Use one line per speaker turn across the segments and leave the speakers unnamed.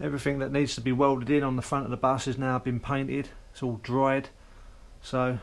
Everything that needs to be welded in on the front of the bus has now been painted. It's all dried, so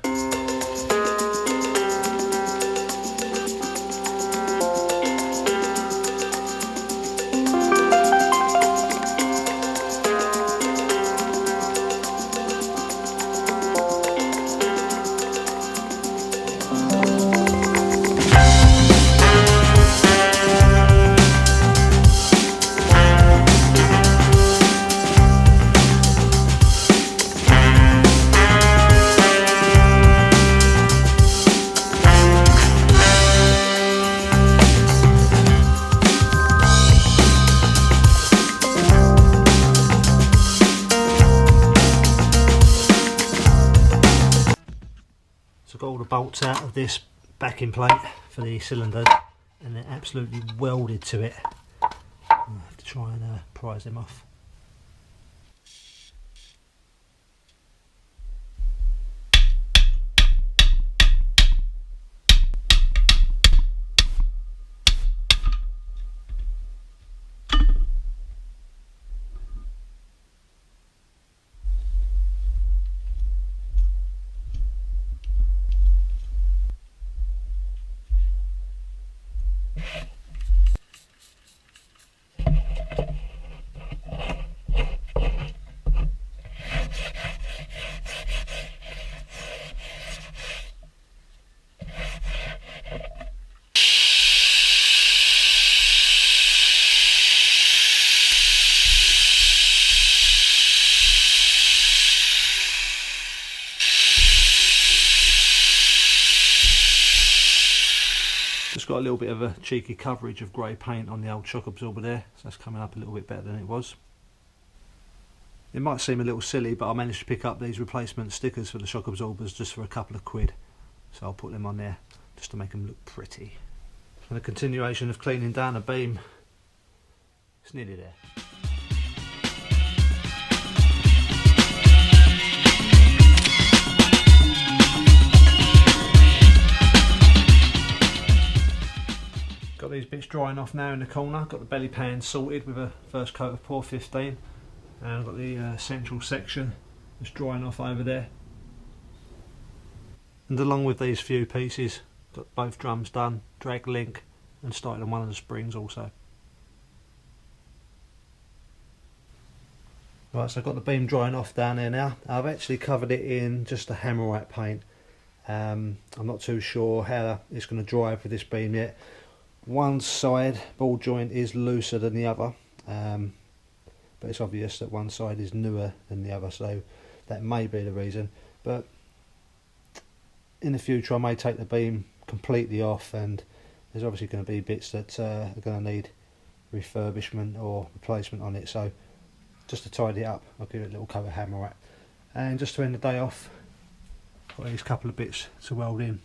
I got all the bolts out of this backing plate for the cylinder and they're absolutely welded to it. I have to try and prise them off. Just got a little bit of a cheeky coverage of grey paint on the old shock absorber there, so that's coming up a little bit better than it was. It might seem a little silly, but I managed to pick up these replacement stickers for the shock absorbers just for a couple of quid, so I'll put them on there just to make them look pretty. And a continuation of cleaning down a beam. It's nearly there. Got these bits drying off now in the corner. Got the belly pan sorted with a first coat of Pour 15, and I've got the central section just drying off over there. And along with these few pieces, got both drums done, drag link, and started on one of the springs also. Right, so I've got the beam drying off down there now. I've actually covered it in just a hammerite paint. I'm not too sure how it's going to dry for this beam yet. One side ball joint is looser than the other, but it's obvious that one side is newer than the other, so that may be the reason. But in the future I may take the beam completely off, and there's obviously going to be bits that are going to need refurbishment or replacement on it, so just to tidy it up I'll give it a little coat of hammerite. And just to end the day off, got these couple of bits to weld in.